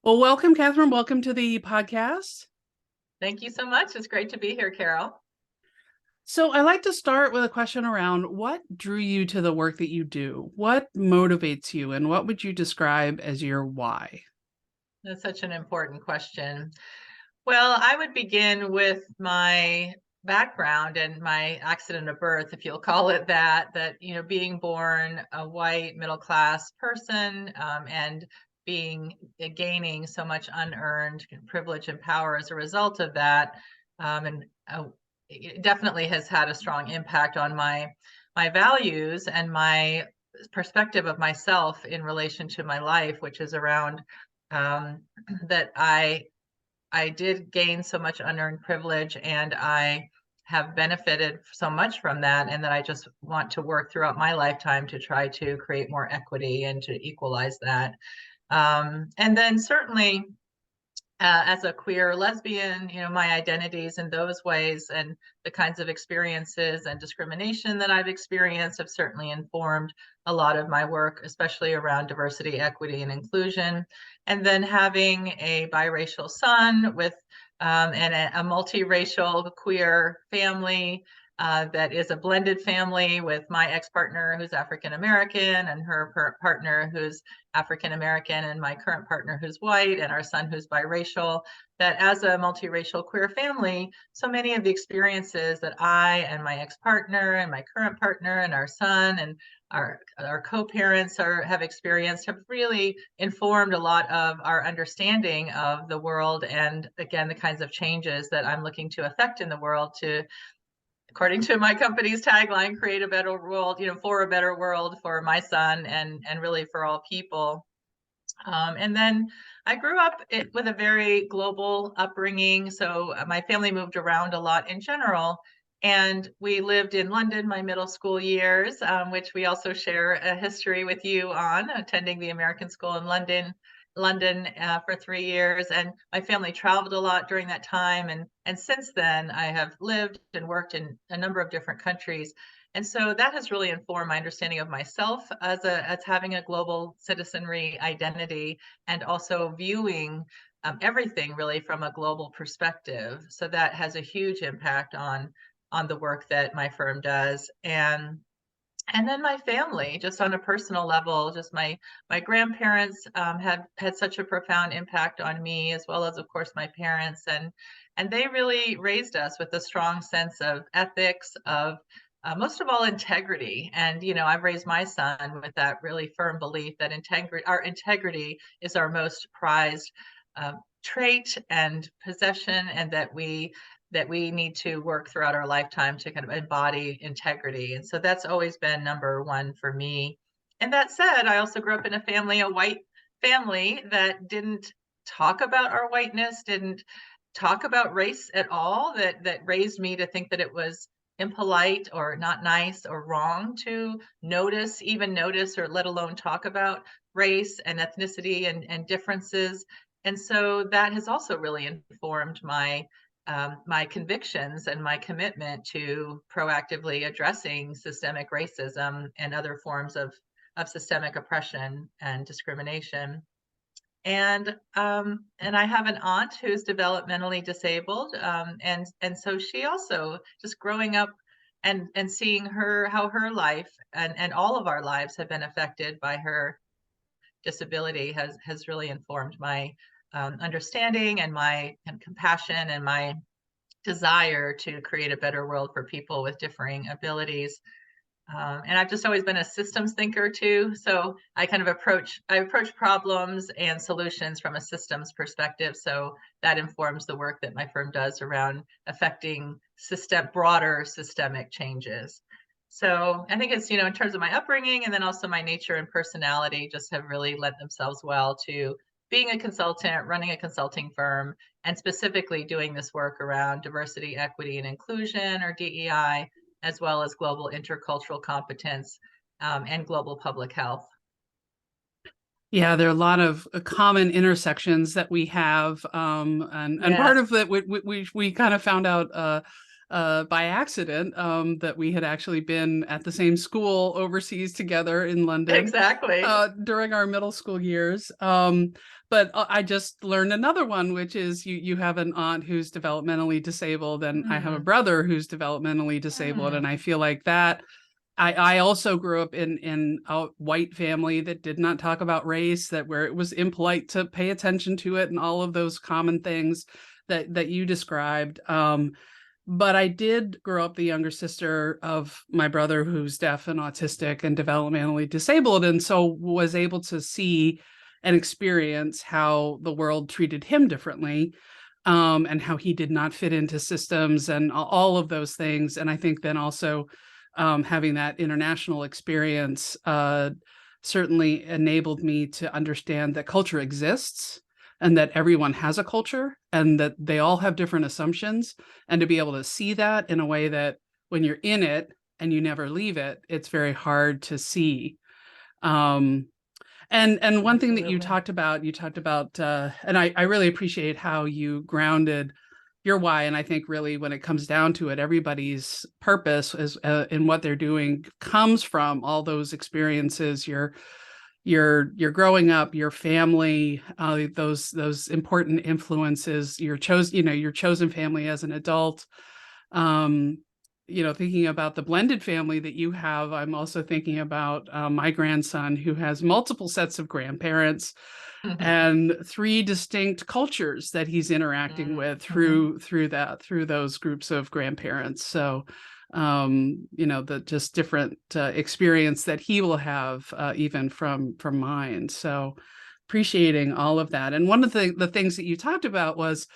Well, welcome, Catherine. Welcome to the podcast. Thank you so much. It's great to be here, Carol. So, I like to start with a question around what drew you to the work that you do? What motivates you, and what would you describe as your why? That's such an important question. Well, I would begin with my background and my accident of birth, if you'll call it that, being born a white middle class person, and gaining so much unearned privilege and power as a result of that. And it definitely has had a strong impact on my values and my perspective of myself in relation to my life, which is around um, that I did gain so much unearned privilege, and I have benefited so much from that, and that I just want to work throughout my lifetime to try to create more equity and to equalize that. And then certainly as a queer lesbian, my identities in those ways and the kinds of experiences and discrimination that I've experienced have certainly informed a lot of my work, especially around diversity, equity, and inclusion. And then having a biracial son with and a multiracial queer family that is a blended family with my ex-partner who's African American and her partner who's African American and my current partner who's white and our son who's biracial, that as a multiracial queer family, so many of the experiences that I and my ex-partner and my current partner and our son and our co-parents have experienced have really informed a lot of our understanding of the world, and again the kinds of changes that I'm looking to affect in the world to, according to my company's tagline, create a better world, for a better world for my son and really for all people. And then I grew up with a very global upbringing. So my family moved around a lot in general. And we lived in London my middle school years, which we also share a history with you on, attending the American school in London for 3 years. And my family traveled a lot during that time. And since then, I have lived and worked in a number of different countries. And so that has really informed my understanding of myself as having a global citizenry identity, and also viewing everything really from a global perspective. So that has a huge impact on the work that my firm does. And then my family, just on a personal level, just my grandparents have had such a profound impact on me, as well as, of course, my parents, and they really raised us with a strong sense of ethics, of most of all integrity. And I've raised my son with that really firm belief that our integrity is our most prized uh, trait and possession, and that we need to work throughout our lifetime to kind of embody integrity. And so that's always been number one for me. And that said, I also grew up in a white family that didn't talk about our whiteness, didn't talk about race at all, that raised me to think that it was impolite or not nice or wrong to even notice, or let alone talk about race and ethnicity and differences. And so that has also really informed my convictions and my commitment to proactively addressing systemic racism and other forms of systemic oppression and discrimination. And I have an aunt who's developmentally disabled, and so she also, just growing up and seeing how her life and all of our lives have been affected by her disability has really informed my understanding and my compassion and my desire to create a better world for people with differing abilities. And I've just always been a systems thinker too. So I approach problems and solutions from a systems perspective. So that informs the work that my firm does around affecting broader systemic changes. So I think it's, in terms of my upbringing, and then also my nature and personality just have really lent themselves well to being a consultant, running a consulting firm, and specifically doing this work around diversity, equity, and inclusion, or DEI, as well as global intercultural competence, and global public health. Yeah, there are a lot of common intersections that we have, and part Yes. of that we kind of found out by accident, that we had actually been at the same school overseas together in London Exactly. during our middle school years. But I just learned another one, which is you have an aunt who's developmentally disabled, and I have a Mm, brother who's developmentally disabled, and mm, I feel like that. I also grew up in a white family that did not talk about race, that where it was impolite to pay attention to it, and all of those common things that you described. But I did grow up the younger sister of my brother who's deaf and autistic and developmentally disabled, and so was able to see and experience how the world treated him differently, and how he did not fit into systems and all of those things. And I think then also having that international experience certainly enabled me to understand that culture exists and that everyone has a culture and that they all have different assumptions, and to be able to see that in a way that when you're in it and you never leave it, it's very hard to see. Um, and one thing that absolutely. you talked about, and I really appreciate how you grounded your why. And I think really when it comes down to it, everybody's purpose is in what they're doing comes from all those experiences. Your growing up, your family, those important influences, your chosen family as an adult. Um, Thinking about the blended family that you have, I'm also thinking about my grandson who has multiple sets of grandparents and three distinct cultures that he's interacting with Mhm. through those groups of grandparents. So the just different experience that he will have even from mine. So appreciating all of that. And one of the things that you talked about was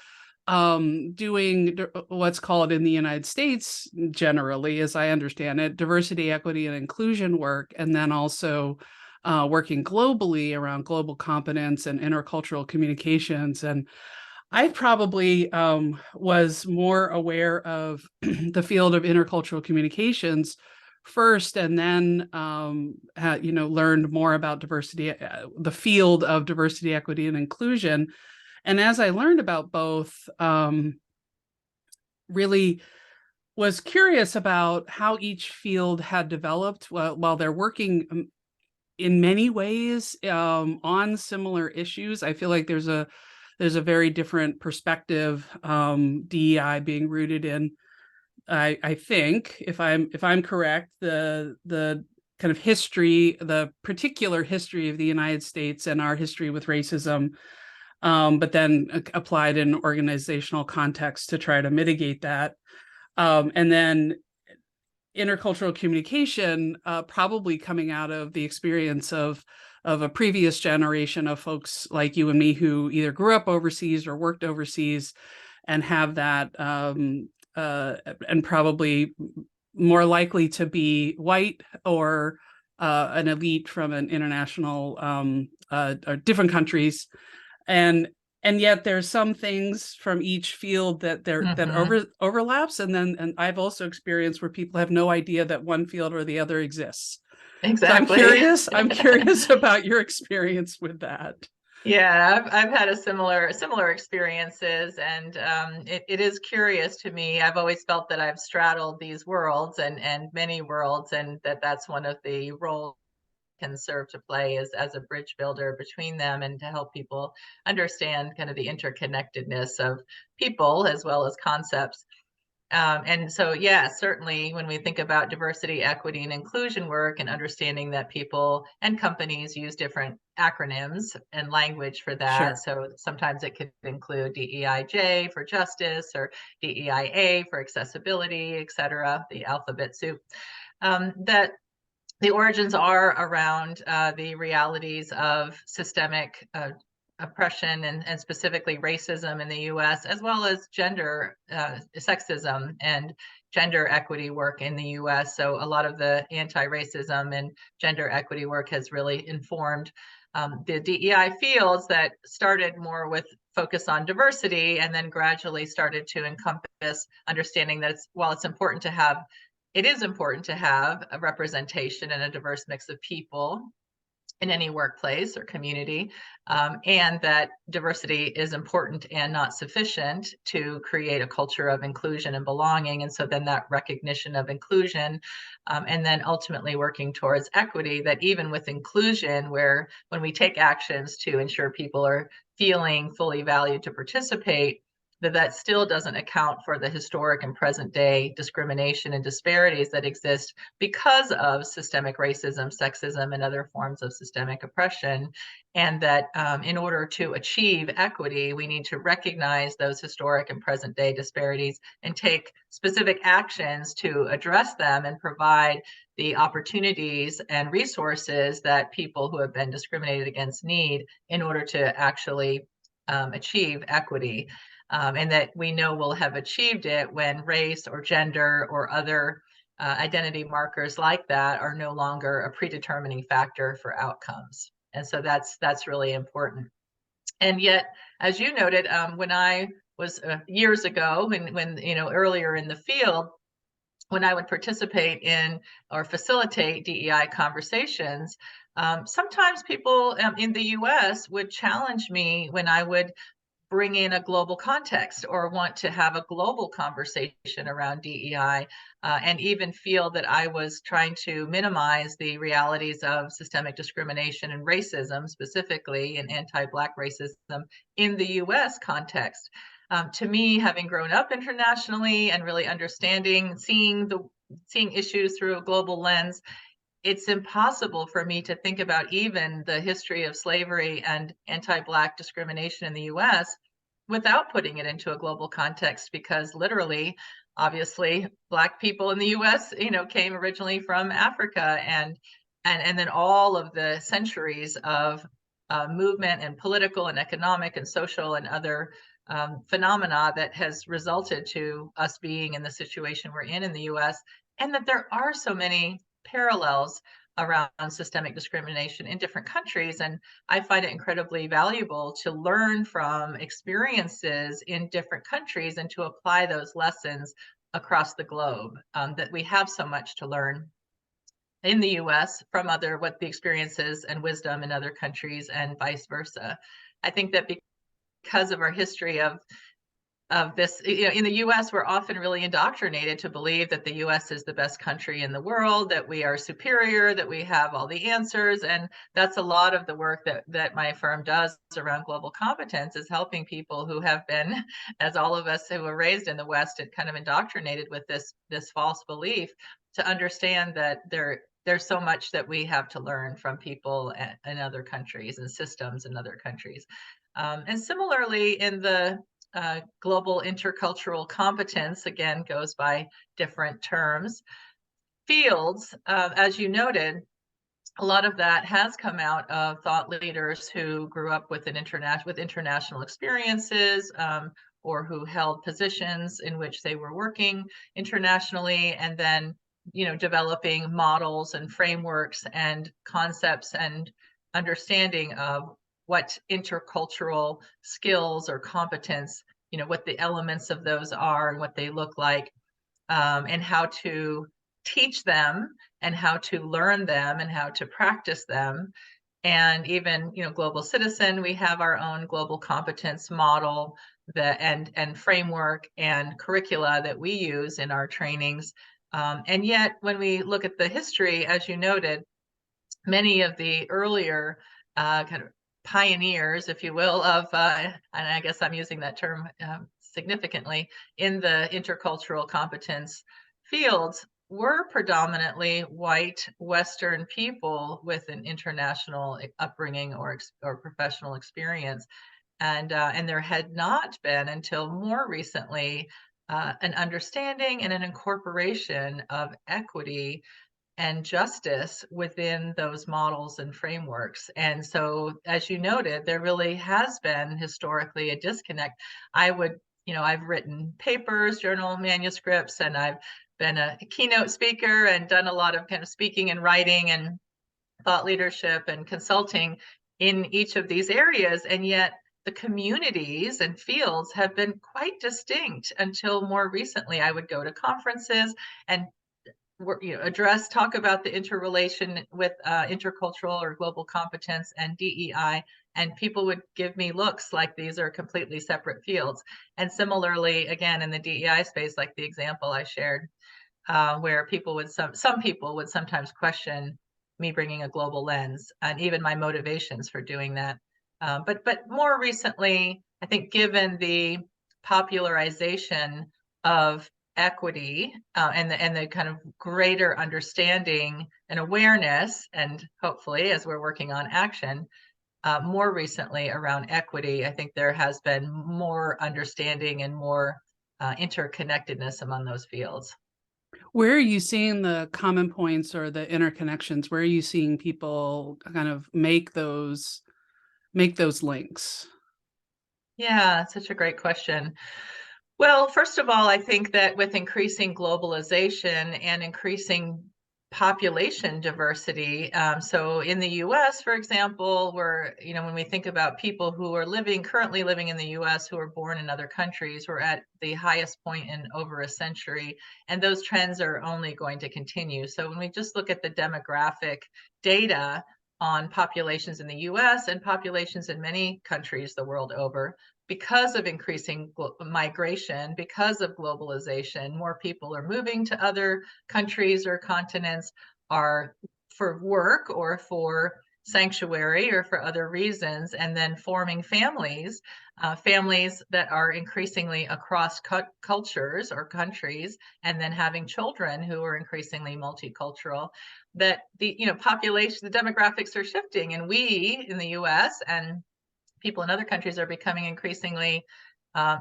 doing what's called in the United States generally, as I understand it, diversity, equity, and inclusion work, and then also working globally around global competence and intercultural communications. And I probably was more aware of the field of intercultural communications first, and then learned more about diversity, the field of diversity, equity, and inclusion. And as I learned about both, really was curious about how each field had developed while they're working in many ways on similar issues. I feel like there's a very different perspective, DEI being rooted in. I think if I'm correct, the kind of history, the particular history of the United States and our history with racism, but then applied in organizational context to try to mitigate that. And then intercultural communication, probably coming out of the experience of a previous generation of folks like you and me who either grew up overseas or worked overseas and have that, and probably more likely to be white or an elite from an international or different countries, and yet there's some things from each field that Mhm. overlaps, and I've also experienced where people have no idea that one field or the other exists. So I'm Exactly. curious I'm curious about your experience with that. Yeah, I've had a similar experiences, and it is curious to me. I've always felt that I've straddled these worlds and many worlds, and that's one of the roles I can serve to play as a bridge builder between them, and to help people understand kind of the interconnectedness of people as well as concepts. And so, yeah, certainly when we think about diversity, equity, and inclusion work, and understanding that people and companies use different acronyms and language for that. Sure. So sometimes it could include DEIJ for justice, or DEIA for accessibility, et cetera, the alphabet soup. That the origins are around the realities of systemic oppression, and specifically racism in the US, as well as gender sexism and gender equity work in the US. So a lot of the anti-racism and gender equity work has really informed the DEI fields that started more with focus on diversity, and then gradually started to encompass understanding that while it's important to have, it is important to have a representation and a diverse mix of people. in any workplace or community, and that diversity is important and not sufficient to create a culture of inclusion and belonging. And so then that recognition of inclusion, and then ultimately working towards equity, that even with inclusion, where when we take actions to ensure people are feeling fully valued to participate, that still doesn't account for the historic and present day discrimination and disparities that exist because of systemic racism, sexism, and other forms of systemic oppression. And that in order to achieve equity, we need to recognize those historic and present day disparities and take specific actions to address them and provide the opportunities and resources that people who have been discriminated against need in order to actually achieve equity. And that we know we'll have achieved it when race or gender or other identity markers like that are no longer a predetermining factor for outcomes. And so that's really important. And yet, as you noted, when I was years ago, when earlier in the field, when I would participate in or facilitate DEI conversations, sometimes people in the U.S. would challenge me when I would bring in a global context or want to have a global conversation around DEI, and even feel that I was trying to minimize the realities of systemic discrimination and racism, specifically and anti-Black racism in the US context. To me, having grown up internationally and really understanding, seeing issues through a global lens, it's impossible for me to think about even the history of slavery and anti-Black discrimination in the US without putting it into a global context, because literally, obviously, Black people in the US, came originally from Africa, and then all of the centuries of movement and political and economic and social and other phenomena that has resulted to us being in the situation we're in the US, and that there are so many parallels around systemic discrimination in different countries. And I find it incredibly valuable to learn from experiences in different countries and to apply those lessons across the globe. That we have so much to learn in the US from what the experiences and wisdom in other countries and vice versa. I think that because of our history of this, in the US, we're often really indoctrinated to believe that the US is the best country in the world, that we are superior, that we have all the answers. And that's a lot of the work that my firm does around global competence, is helping people who have been, as all of us who were raised in the West and kind of indoctrinated with this false belief, to understand that there's so much that we have to learn from people in other countries and systems in other countries. And similarly, in the global intercultural competence, again, goes by different terms, fields, as you noted, a lot of that has come out of thought leaders who grew up with international experiences, or who held positions in which they were working internationally, and then developing models and frameworks and concepts and understanding of what intercultural skills or competence, what the elements of those are and what they look like, and how to teach them and how to learn them and how to practice them. And even, Global Citizen, we have our own global competence model and framework and curricula that we use in our trainings. And yet, when we look at the history, as you noted, many of the earlier kind of pioneers, if you will, of, and I guess I'm using that term significantly, in the intercultural competence fields, were predominantly white Western people with an international upbringing or professional experience. And there had not been until more recently an understanding and an incorporation of equity and justice within those models and frameworks. And so, as you noted, there really has been historically a disconnect. I've written papers, journal manuscripts, and I've been a keynote speaker and done a lot of kind of speaking and writing and thought leadership and consulting in each of these areas. And yet the communities and fields have been quite distinct until more recently. I would go to conferences and talk about the interrelation with intercultural or global competence and DEI, and people would give me looks like these are completely separate fields. And similarly, again, in the DEI space, like the example I shared, where some people would sometimes question me bringing a global lens and even my motivations for doing that. But more recently, I think given the popularization of equity and the kind of greater understanding and awareness, and hopefully as we're working on action, more recently around equity, I think there has been more understanding and more interconnectedness among those fields. Where are you seeing the common points or the interconnections? Where are you seeing people kind of make those links? Yeah, such a great question. Well, first of all, I think that with increasing globalization and increasing population diversity, so in the US, for example, when we think about people who are currently living in the US who are born in other countries, we're at the highest point in over a century, and those trends are only going to continue. So when we just look at the demographic data on populations in the US and populations in many countries the world over, because of increasing migration, because of globalization, more people are moving to other countries or continents, are for work or for sanctuary or for other reasons, and then forming families that are increasingly across cultures or countries, and then having children who are increasingly multicultural. That the population, the demographics are shifting, and we in the U.S. and people in other countries are becoming increasingly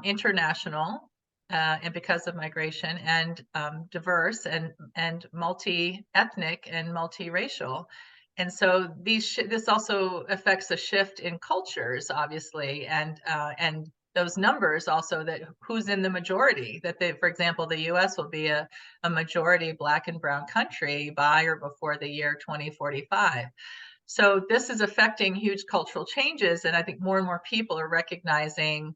international, and because of migration, and diverse and multi-ethnic and multiracial. And so this also affects a shift in cultures, obviously, and those numbers also, that who's in the majority, that for example, the US will be a majority Black and brown country by or before the year 2045. So this is affecting huge cultural changes, and I think more and more people are recognizing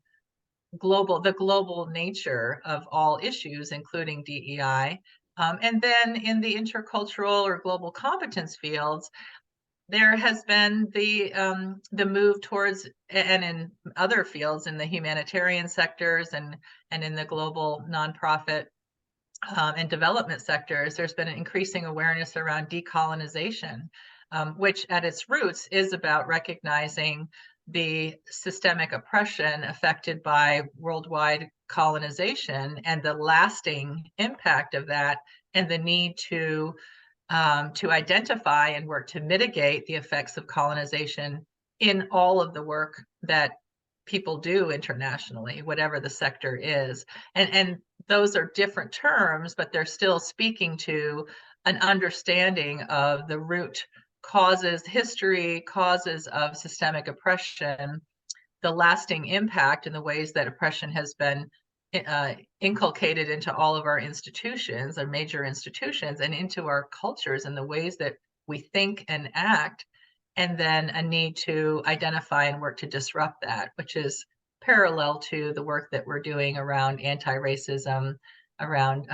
the global nature of all issues, including DEI. And then in the intercultural or global competence fields, there has been the move towards, and in other fields, in the humanitarian sectors and in the global nonprofit and development sectors, there's been an increasing awareness around decolonization, which at its roots is about recognizing the systemic oppression affected by worldwide colonization and the lasting impact of that, and the need to identify and work to mitigate the effects of colonization in all of the work that people do internationally, whatever the sector is. And those are different terms, but they're still speaking to an understanding of the root causes of systemic oppression, the lasting impact, and the ways that oppression has been inculcated into all of our institutions, our major institutions, and into our cultures, and the ways that we think and act, and then a need to identify and work to disrupt that, which is parallel to the work that we're doing around anti-racism, around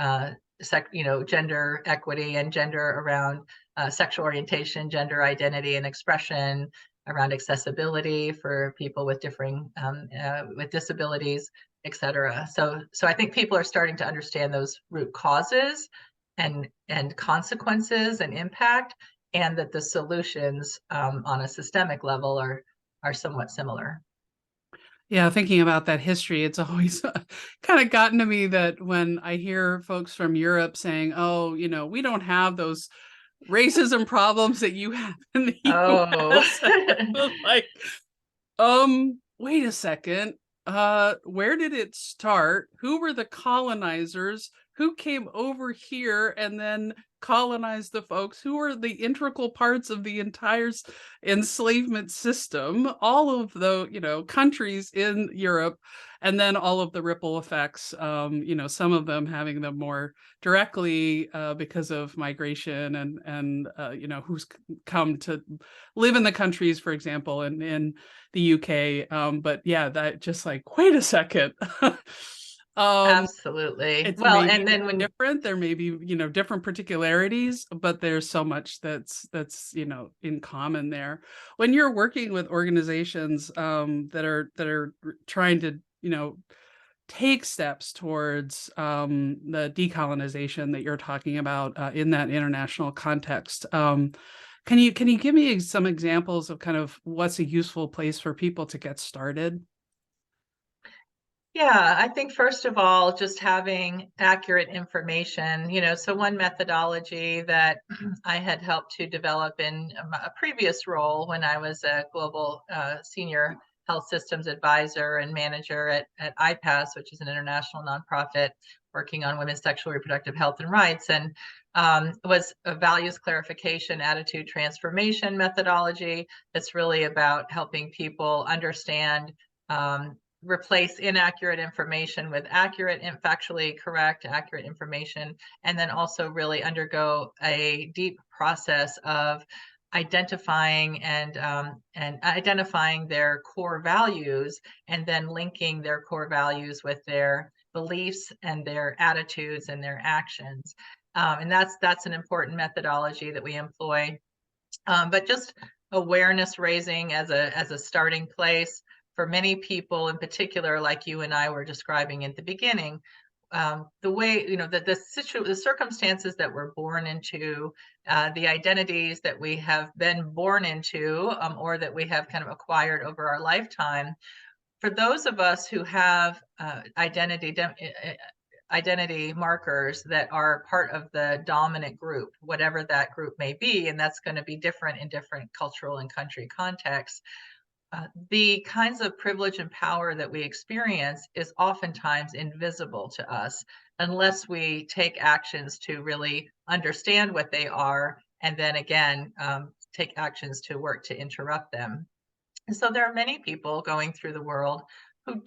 gender equity, and gender around sexual orientation, gender identity and expression, around accessibility for people with with disabilities, et cetera. So I think people are starting to understand those root causes and consequences and impact, and that the solutions on a systemic level are somewhat similar. Yeah, thinking about that history, it's always kind of gotten to me that when I hear folks from Europe saying, "Oh, we don't have those racism problems that you have in the Oh, US." Like, wait a second. Where did it start? Who were the colonizers? Who came over here and then colonized the folks? Who are the integral parts of the entire enslavement system? All of the, countries in Europe, and then all of the ripple effects, some of them having them more directly because of migration and who's come to live in the countries, for example, in the UK. But yeah, that just like, wait a second. Um, Absolutely. it's Well, maybe and then when different. There may be, different particularities, but there's so much that's in common there. When you're working with organizations that are trying to, take steps towards the decolonization that you're talking about in that international context. Can you give me some examples of kind of what's a useful place for people to get started? Yeah, I think first of all, just having accurate information, so one methodology that I had helped to develop in a previous role when I was a global senior health systems advisor and manager at IPAS, which is an international nonprofit working on women's sexual reproductive health and rights, and was a values clarification, attitude transformation methodology that's really about helping people understand replace inaccurate information with accurate and factually correct, accurate information, and then also really undergo a deep process of identifying and identifying their core values, and then linking their core values with their beliefs and their attitudes and their actions. And that's an important methodology that we employ. But just awareness raising as a starting place for many people, in particular, like you and I were describing at the beginning, the way the circumstances that we're born into, the identities that we have been born into, or that we have kind of acquired over our lifetime. For those of us who have identity markers that are part of the dominant group, whatever that group may be, and that's going to be different in different cultural and country contexts. The kinds of privilege and power that we experience is oftentimes invisible to us unless we take actions to really understand what they are, and then again, take actions to work to interrupt them. And so there are many people going through the world who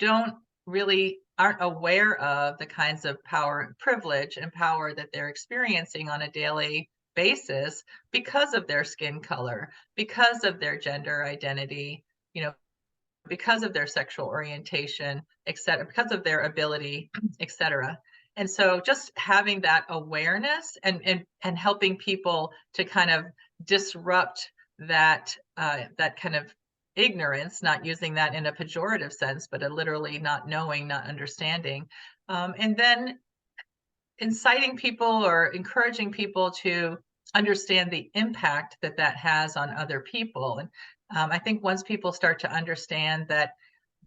aren't aware of the kinds of power, privilege, and power that they're experiencing on a daily basis because of their skin color, because of their gender identity, you know, because of their sexual orientation, et cetera, because of their ability, et cetera. And so just having that awareness and helping people to kind of disrupt that kind of ignorance, not using that in a pejorative sense, but a literally not knowing, not understanding. And then inciting people or encouraging people to understand the impact that that has on other people. And I think once people start to understand that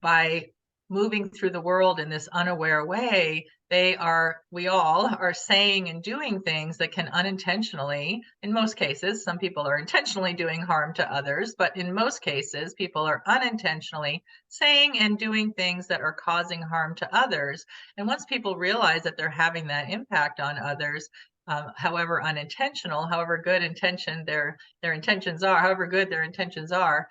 by moving through the world in this unaware way, we all are saying and doing things that can unintentionally, in most cases, some people are intentionally doing harm to others, but in most cases, people are unintentionally saying and doing things that are causing harm to others. And once people realize that they're having that impact on others, however unintentional, however good intention their intentions are, however good their intentions are,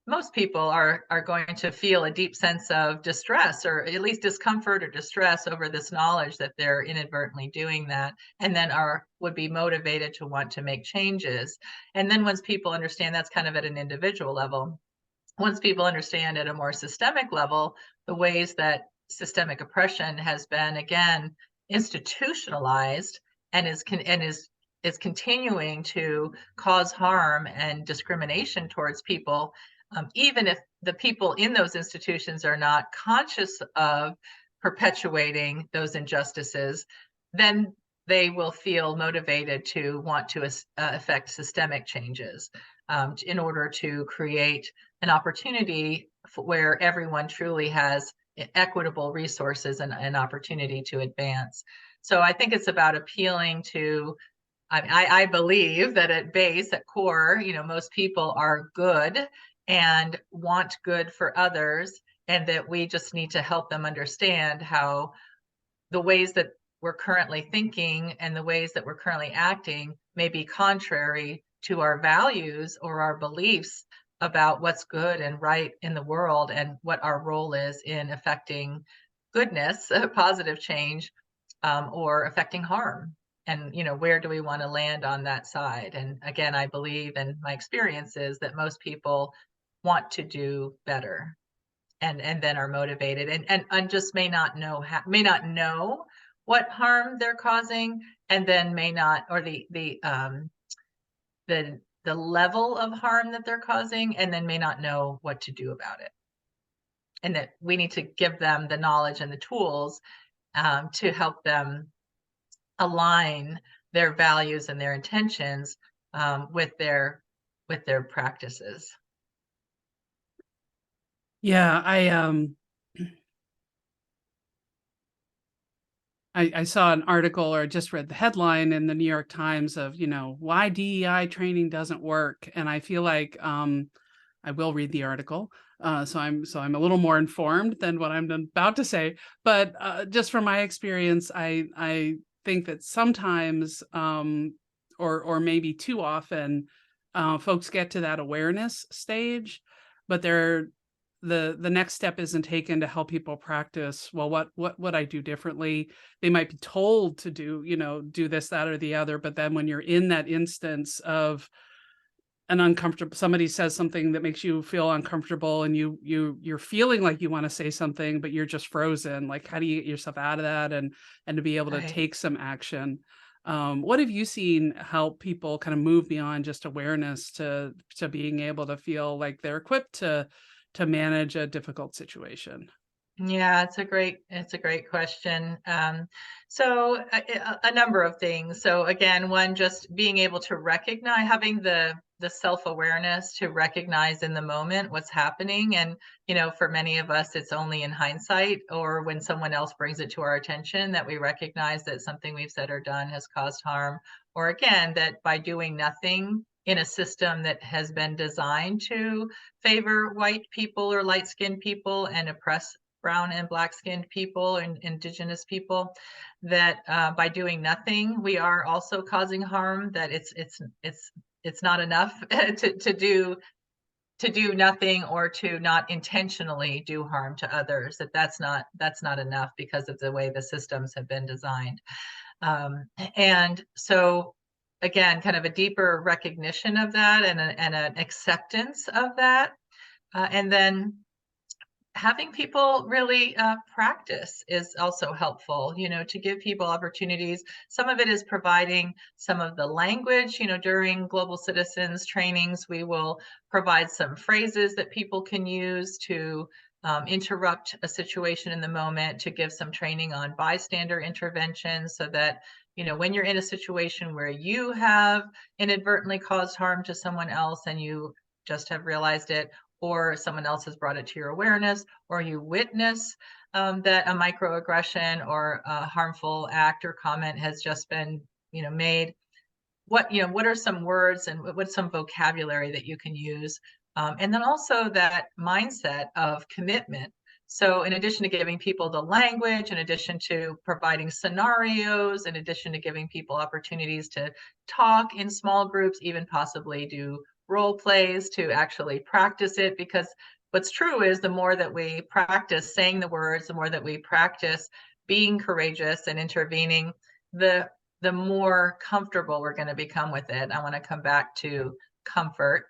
most people are going to feel a deep sense of distress, or at least discomfort or distress over this knowledge that they're inadvertently doing that, and then would be motivated to want to make changes. And then once people understand, that's kind of at an individual level. Once people understand at a more systemic level the ways that systemic oppression has been again institutionalized and is continuing to cause harm and discrimination towards people, even if the people in those institutions are not conscious of perpetuating those injustices, then they will feel motivated to want to affect systemic changes, in order to create an opportunity where everyone truly has equitable resources and an opportunity to advance. So I think it's about appealing to, I believe that at base, at core, most people are good and want good for others, and that we just need to help them understand how the ways that we're currently thinking and the ways that we're currently acting may be contrary to our values or our beliefs about what's good and right in the world, and what our role is in affecting goodness, positive change, or affecting harm. And where do we want to land on that side? And again, I believe, and my experience is that most people want to do better. and then are motivated and just may not know what harm they're causing, and then may not, or the level of harm that they're causing, and then may not know what to do about it. And that we need to give them the knowledge and the tools to help them align their values and their intentions with their practices. Yeah, I saw an article or just read the headline in the New York Times of, why DEI training doesn't work. And I feel like I will read the article. So I'm a little more informed than what I'm about to say. But just from my experience, I think that sometimes or maybe too often, folks get to that awareness stage, but the next step isn't taken to help people practice. Well, what would I do differently? They might be told to do this, that, or the other, but then when you're in that instance of an uncomfortable, somebody says something that makes you feel uncomfortable, and you're feeling like you want to say something, but you're just frozen. Like, how do you get yourself out of that and to be able to Right. take some action? What have you seen help people kind of move beyond just awareness to being able to feel like they're equipped to manage a difficult situation? Yeah, it's a great question. So a number of things. So again, one, just being able to recognize, having the self-awareness to recognize in the moment what's happening. And, for many of us, it's only in hindsight or when someone else brings it to our attention that we recognize that something we've said or done has caused harm. Or again, that by doing nothing in a system that has been designed to favor white people or light-skinned people and oppress brown and black skinned people and indigenous people, that by doing nothing we are also causing harm, that it's not enough to do nothing or to not intentionally do harm to others, that's not enough because of the way the systems have been designed. And so again, kind of a deeper recognition of that and an acceptance of that, and then having people really practice is also helpful, to give people opportunities. Some of it is providing some of the language. During Global Citizens trainings, we will provide some phrases that people can use to interrupt a situation in the moment, to give some training on bystander intervention, so that when you're in a situation where you have inadvertently caused harm to someone else and you just have realized it, or someone else has brought it to your awareness, or you witness that a microaggression or a harmful act or comment has just been, made. What are some words and what's some vocabulary that you can use? And then also that mindset of commitment. So in addition to giving people the language, in addition to providing scenarios, in addition to giving people opportunities to talk in small groups, even possibly do role plays to actually practice it, because what's true is the more that we practice saying the words, the more that we practice being courageous and intervening, the more comfortable we're going to become with it. I want to come back to comfort.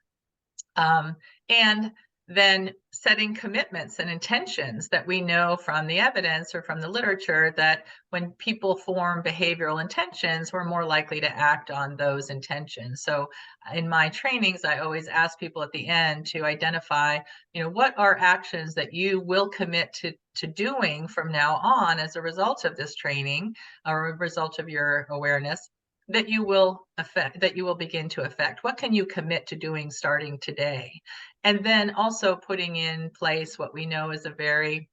And then setting commitments and intentions that we know from the evidence or from the literature that when people form behavioral intentions, we're more likely to act on those intentions. So in my trainings, I always ask people at the end to identify, what are actions that you will commit to doing from now on as a result of this training or a result of your awareness, that you will begin to affect. What can you commit to doing starting today? And then also putting in place what we know is a very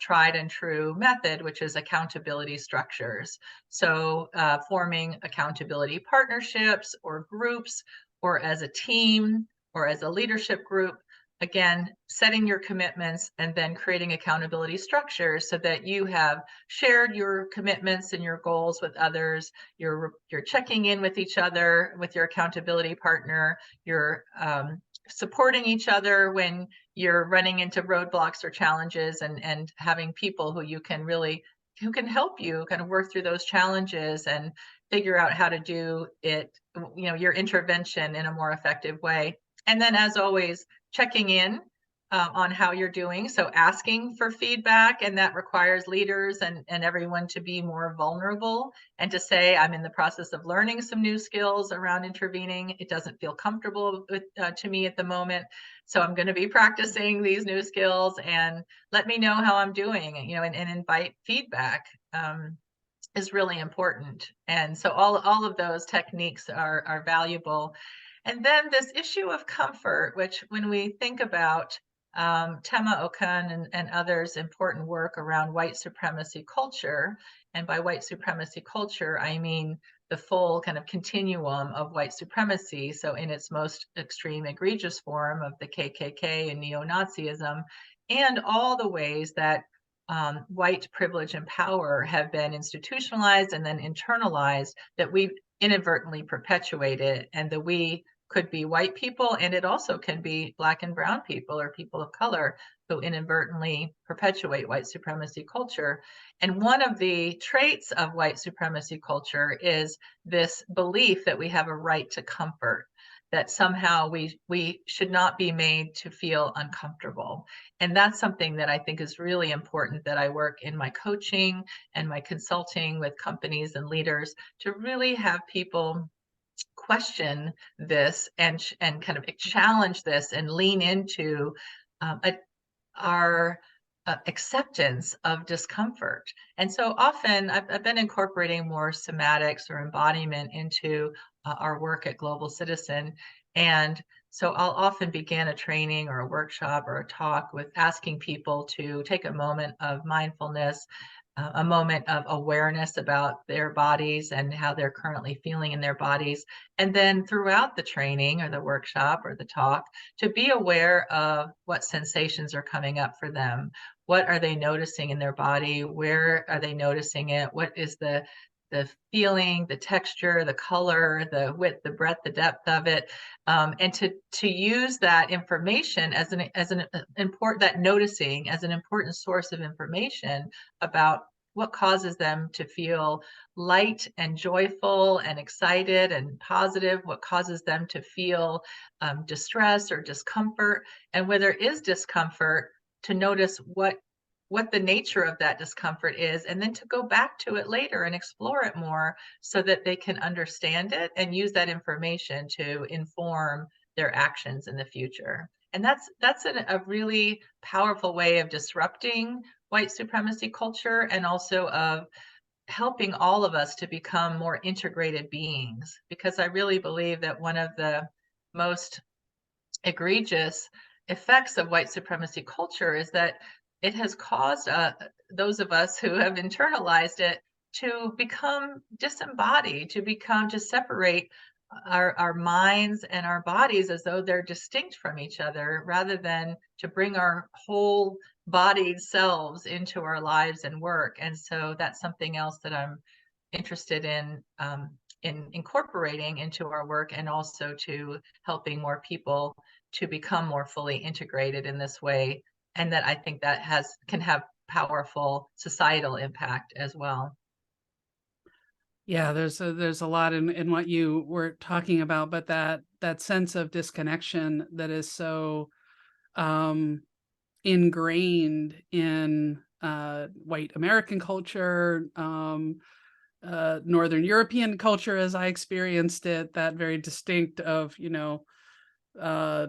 tried and true method, which is accountability structures. So forming accountability partnerships or groups, or as a team or as a leadership group. Again, setting your commitments and then creating accountability structures so that you have shared your commitments and your goals with others. You're checking in with each other, with your accountability partner. You're supporting each other when you're running into roadblocks or challenges, and having people who can help you kind of work through those challenges and figure out how to do it, your intervention in a more effective way. And then, as always, checking in on how you're doing. So asking for feedback, and that requires leaders and everyone to be more vulnerable and to say, I'm in the process of learning some new skills around intervening. It doesn't feel comfortable to me at the moment. So I'm going to be practicing these new skills, and let me know how I'm doing, and invite feedback. Is really important. And so all of those techniques are valuable. And then this issue of comfort, which when we think about Tema Okun and others' important work around white supremacy culture, and by white supremacy culture, I mean the full kind of continuum of white supremacy. So in its most extreme, egregious form of the KKK and neo-Nazism, and all the ways that white privilege and power have been institutionalized and then internalized, that we inadvertently perpetuated, and that we could be white people, and it also can be Black and brown people or people of color who inadvertently perpetuate white supremacy culture. And one of the traits of white supremacy culture is this belief that we have a right to comfort, that somehow we should not be made to feel uncomfortable. And that's something that I think is really important, that I work in my coaching and my consulting with companies and leaders to really have people question this and kind of challenge this and lean into our acceptance of discomfort. And so often I've been incorporating more somatics or embodiment into our work at Global Citizen. And so I'll often begin a training or a workshop or a talk with asking people to take a moment of mindfulness, a moment of awareness about their bodies and how they're currently feeling in their bodies. And then throughout the training or the workshop or the talk, to be aware of what sensations are coming up for them. What are they noticing in their body? Where are they noticing it? What is the feeling, the texture, the color, the width, the breadth, the depth of it, and to use that information as an important, that noticing as an important source of information about what causes them to feel light and joyful and excited and positive, what causes them to feel distress or discomfort, and where there is discomfort, to notice what the nature of that discomfort is, and then to go back to it later and explore it more so that they can understand it and use that information to inform their actions in the future. And that's a really powerful way of disrupting white supremacy culture, and also of helping all of us to become more integrated beings. Because I really believe that one of the most egregious effects of white supremacy culture is that it has caused those of us who have internalized it to become disembodied, to separate our minds and our bodies as though they're distinct from each other, rather than to bring our whole bodied selves into our lives and work. And so that's something else that I'm interested in incorporating into our work, and also to helping more people to become more fully integrated in this way. And that I think that can have powerful societal impact as well. Yeah, there's a lot in what you were talking about, but that sense of disconnection that is so um, ingrained in white American culture, Northern European culture, as I experienced it, that very distinct of, uh,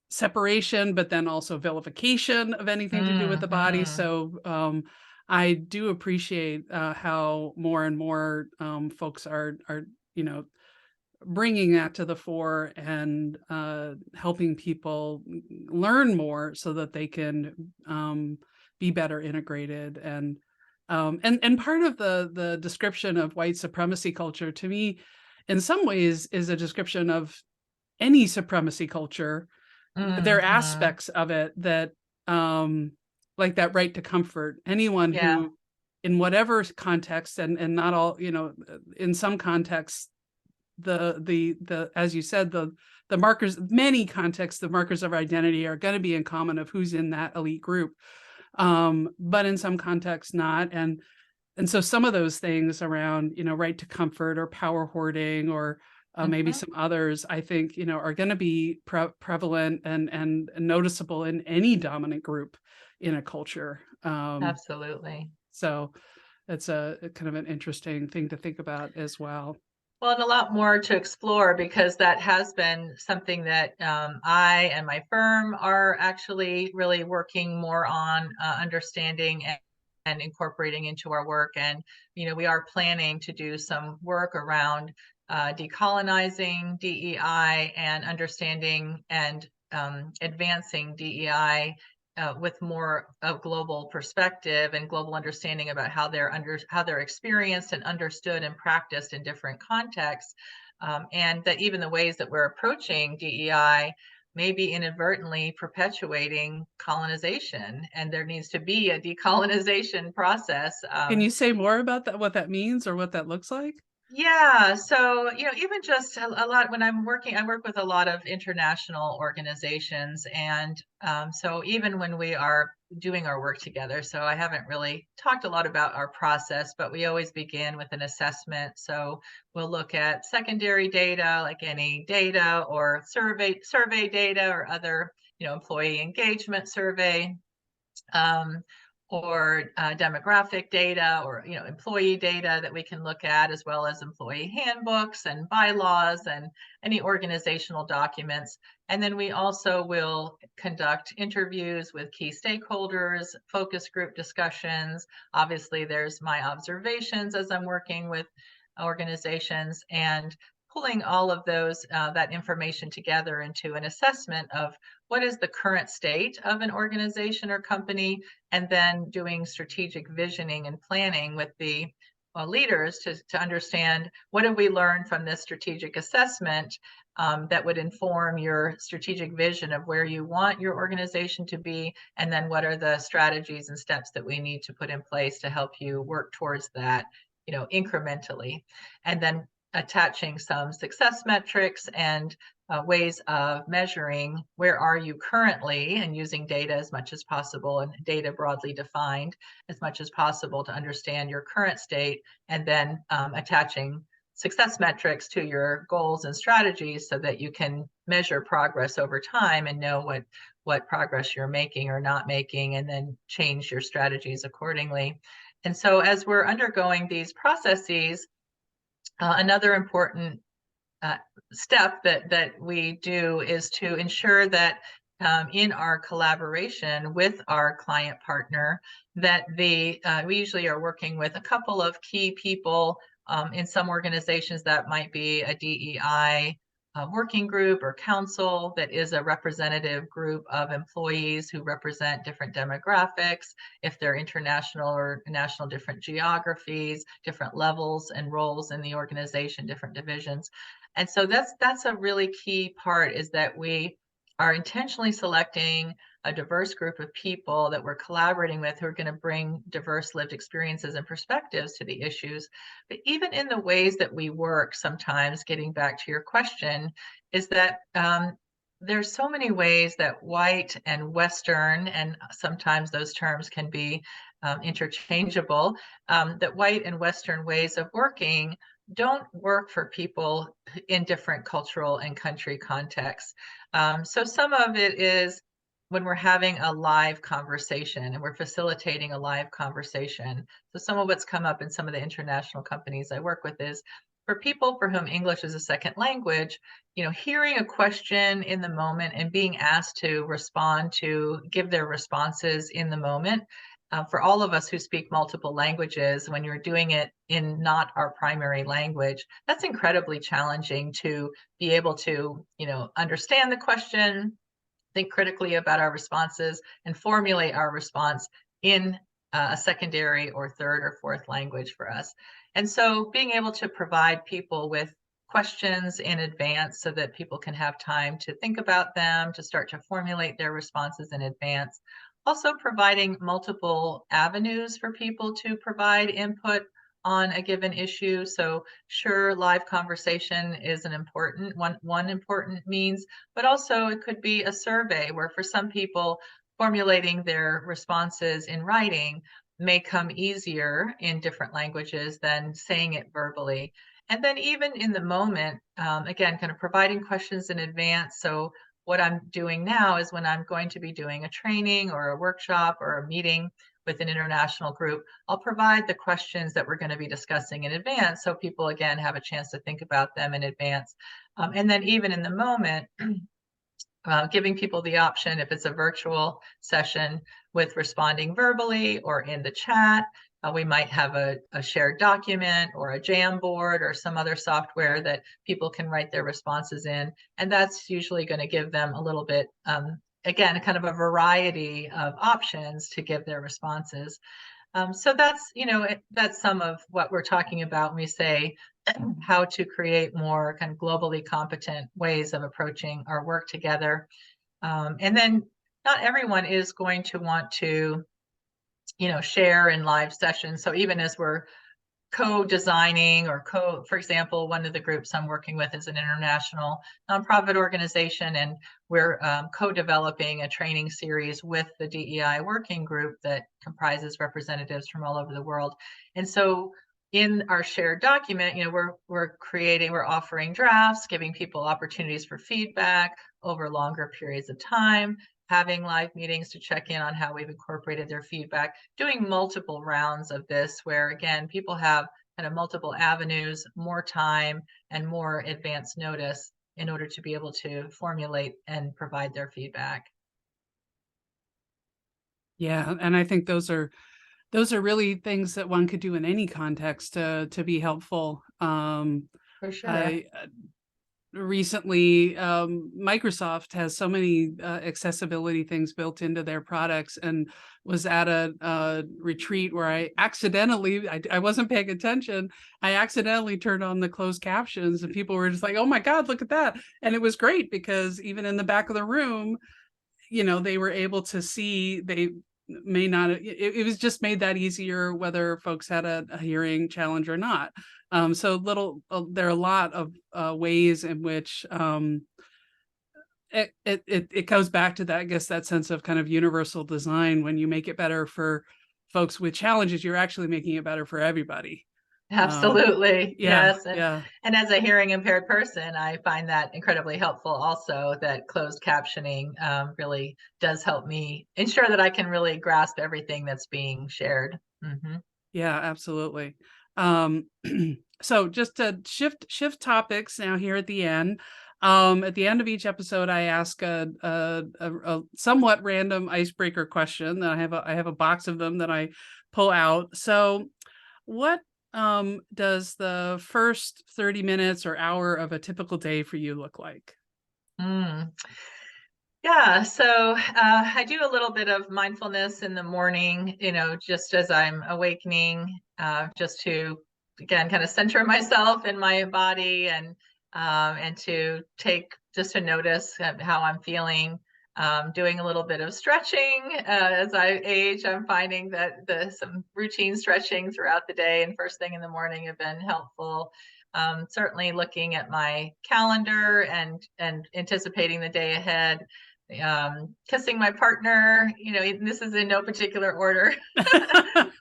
separation, but then also vilification of anything to do with the body. Mhm. So I do appreciate how more and more folks are bringing that to the fore, and helping people learn more so that they can be better integrated. And part of the description of white supremacy culture, to me, in some ways, is a description of any supremacy culture. There are Mhm. aspects of it that, like that right to comfort. Anyone Yeah. who, in whatever context, and not all, in some contexts, the as you said, the markers, many contexts, the markers of identity are going to be in common of who's in that elite group. But in some contexts not. And so some of those things around, right to comfort or power hoarding or maybe Mhm. some others, I think, are going to be prevalent and noticeable in any dominant group in a culture. Absolutely. So it's a kind of an interesting thing to think about as well. Well, and a lot more to explore because that has been something that I and my firm are actually really working more on understanding and incorporating into our work. And, we are planning to do some work around decolonizing DEI and understanding and advancing DEI with more of global perspective and global understanding about how they're experienced and understood and practiced in different contexts, and that even the ways that we're approaching DEI may be inadvertently perpetuating colonization, and there needs to be a decolonization process. Can you say more about that, what that means or what that looks like? Yeah, so, even just a lot when I work with a lot of international organizations. And so even when we are doing our work together, so I haven't really talked a lot about our process, but we always begin with an assessment. So we'll look at secondary data, like any data or survey data or other, employee engagement survey, um, or demographic data, or employee data that we can look at, as well as employee handbooks and bylaws and any organizational documents. And then we also will conduct interviews with key stakeholders, focus group discussions. Obviously, there's my observations as I'm working with organizations, and pulling all of those that information together into an assessment of what is the current state of an organization or company, and then doing strategic visioning and planning with the leaders to understand what have we learned from this strategic assessment, that would inform your strategic vision of where you want your organization to be, and then what are the strategies and steps that we need to put in place to help you work towards that, incrementally. And then attaching some success metrics and ways of measuring where are you currently, and using data as much as possible, and data broadly defined as much as possible to understand your current state, and then attaching success metrics to your goals and strategies so that you can measure progress over time and know what progress you're making or not making, and then change your strategies accordingly. And so as we're undergoing these processes, another important uh, step that we do is to ensure that in our collaboration with our client partner, that we usually are working with a couple of key people. In some organizations, that might be a DEI working group or council that is a representative group of employees who represent different demographics, if they're international or national, different geographies, different levels and roles in the organization, different divisions. And so that's a really key part, is that we are intentionally selecting a diverse group of people that we're collaborating with, who are going to bring diverse lived experiences and perspectives to the issues. But even in the ways that we work, sometimes, getting back to your question, is that there's so many ways that white and Western, and sometimes those terms can be interchangeable, that white and Western ways of working don't work for people in different cultural and country contexts. So some of it is when we're having a live conversation and we're facilitating a live conversation. So some of what's come up in some of the international companies I work with is, for people for whom English is a second language, hearing a question in the moment and being asked to respond, to give their responses in the moment. For all of us who speak multiple languages, when you're doing it in not our primary language, that's incredibly challenging to be able to, understand the question, think critically about our responses, and formulate our response in a secondary or third or fourth language for us. And so being able to provide people with questions in advance so that people can have time to think about them, to start to formulate their responses in advance. Also providing multiple avenues for people to provide input on a given issue. So sure, live conversation is an important one important means, but also it could be a survey, where for some people, formulating their responses in writing may come easier in different languages than saying it verbally. And then even in the moment, again, kind of providing questions in advance. So what I'm doing now is when I'm going to be doing a training or a workshop or a meeting with an international group, I'll provide the questions that we're going to be discussing in advance so people, again, have a chance to think about them in advance. And then even in the moment, giving people the option, if it's a virtual session, with responding verbally or in the chat. We might have a shared document or a Jamboard or some other software that people can write their responses in. And that's usually going to give them a little bit, again, kind of a variety of options to give their responses. So that's, that's some of what we're talking about when we say how to create more kind of globally competent ways of approaching our work together. And then not everyone is going to want to, share in live sessions. So even as we're co-designing or for example, one of the groups I'm working with is an international nonprofit organization, and we're co-developing a training series with the DEI working group that comprises representatives from all over the world. And so in our shared document, we're offering drafts, giving people opportunities for feedback over longer periods of time, having live meetings to check in on how we've incorporated their feedback, doing multiple rounds of this where, again, people have kind of multiple avenues, more time, and more advance notice in order to be able to formulate and provide their feedback. Yeah, and I think those are really things that one could do in any context to be helpful. For sure. I recently Microsoft has so many accessibility things built into their products, and was at a retreat where I wasn't paying attention. I accidentally turned on the closed captions, and people were just like, oh my god, look at that. And it was great because even in the back of the room, they were able to see. They may not, it was just made that easier whether folks had a hearing challenge or not. So there are a lot of ways in which it goes back to that, I guess, that sense of kind of universal design. When you make it better for folks with challenges, you're actually making it better for everybody. Absolutely. Yeah, Yes. And, yeah. and as a hearing impaired person, I find that incredibly helpful also, that closed captioning really does help me ensure that I can really grasp everything that's being shared. Mm-hmm. Yeah, absolutely. Um, so just to shift topics now here at the end. At the end of each episode, I ask a somewhat random icebreaker question. That I have a box of them that I pull out. So, what does the first 30 minutes or hour of a typical day for you look like? Mm. Yeah, so I do a little bit of mindfulness in the morning, just as I'm awakening, just to, again, kind of center myself in my body, and to take just to notice how I'm feeling. Doing a little bit of stretching. As I age, I'm finding that some routine stretching throughout the day and first thing in the morning have been helpful. Certainly looking at my calendar and anticipating the day ahead, kissing my partner, this is in no particular order.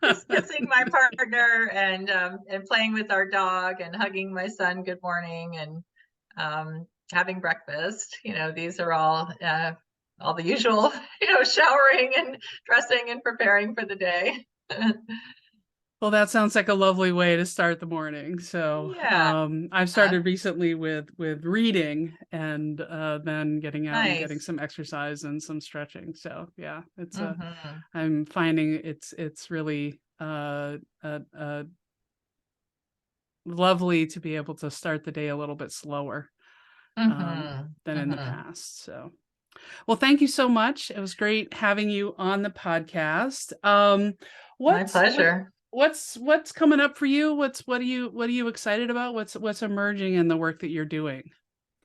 Just kissing my partner, and playing with our dog, and hugging my son good morning, and having breakfast. These are all the usual, showering and dressing and preparing for the day. Well, that sounds like a lovely way to start the morning. So, Yeah, I've started recently with reading, and then getting out and getting nice. some exercise and some stretching. So, yeah, Hmm. I'm finding it's really lovely to be able to start the day a little bit slower Hmm. than in the Hmm. past. So, well, thank you so much. It was great having you on the podcast. My What's what, pleasure. what's coming up for you? What are you excited about? What's emerging in the work that you're doing?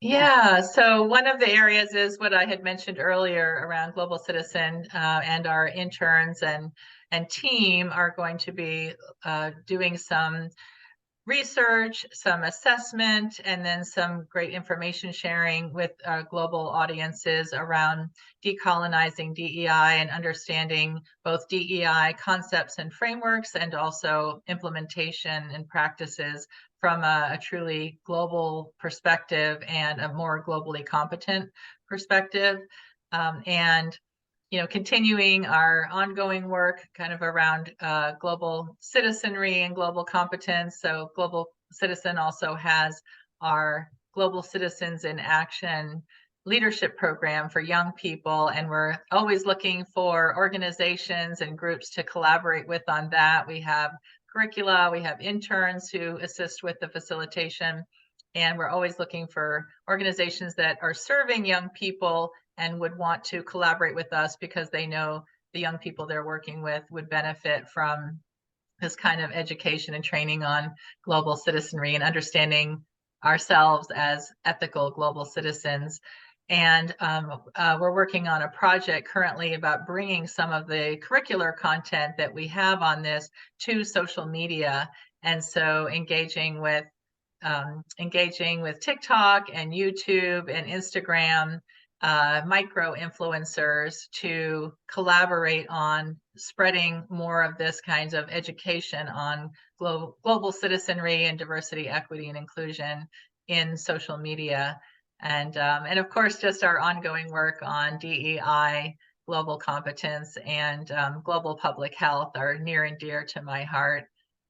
Yeah, so one of the areas is what I had mentioned earlier around Global Citizen, and our interns and team are going to be doing some research, some assessment, and then some great information sharing with global audiences around decolonizing DEI and understanding both DEI concepts and frameworks, and also implementation and practices from a truly global perspective and a more globally competent perspective. And continuing our ongoing work kind of around global citizenry and global competence. So Global Citizen also has our Global Citizens in Action leadership program for young people, and we're always looking for organizations and groups to collaborate with on that. We have curricula, we have interns who assist with the facilitation, and we're always looking for organizations that are serving young people and would want to collaborate with us because they know the young people they're working with would benefit from this kind of education and training on global citizenry and understanding ourselves as ethical global citizens. And we're working on a project currently about bringing some of the curricular content that we have on this to social media. And so engaging with TikTok and YouTube and Instagram micro influencers to collaborate on spreading more of this kinds of education on global citizenry and diversity, equity, and inclusion in social media. And of course, just our ongoing work on DEI, global competence, and global public health are near and dear to my heart.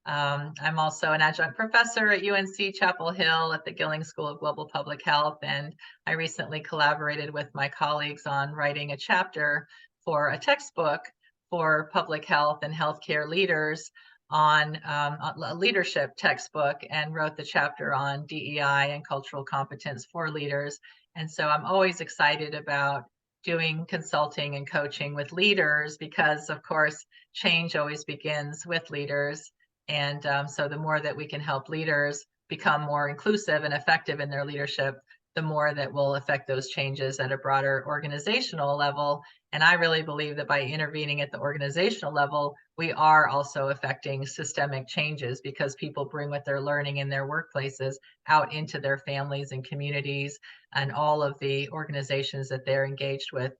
I'm also an adjunct professor at UNC Chapel Hill at the Gilling School of Global Public Health, and I recently collaborated with my colleagues on writing a chapter for a textbook for public health and healthcare leaders on a leadership textbook, and wrote the chapter on DEI and cultural competence for leaders. And so I'm always excited about doing consulting and coaching with leaders because, of course, change always begins with leaders. And so the more that we can help leaders become more inclusive and effective in their leadership, the more that will affect those changes at a broader organizational level. And I really believe that by intervening at the organizational level, we are also affecting systemic changes because people bring what they're learning in their workplaces out into their families and communities and all of the organizations that they're engaged with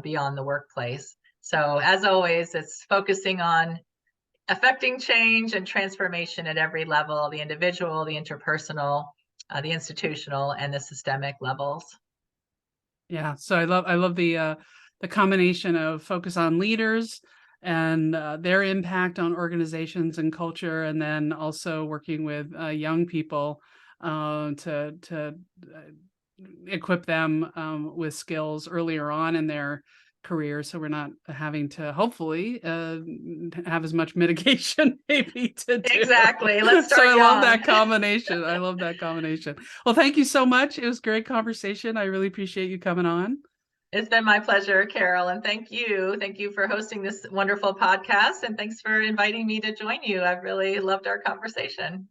beyond the workplace. So as always, it's focusing on affecting change and transformation at every level, the individual, the interpersonal, the institutional, and the systemic levels. Yeah, so I love the combination of focus on leaders and their impact on organizations and culture, and then also working with young people to equip them with skills earlier on in their career, so we're not having to hopefully have as much mitigation maybe to do. Exactly. Let's So start I love young. that combination. I love that combination. Well, thank you so much. It was a great conversation. I really appreciate you coming on. It's been my pleasure, Carol, and thank you. Thank you for hosting this wonderful podcast, and thanks for inviting me to join you. I've really loved our conversation.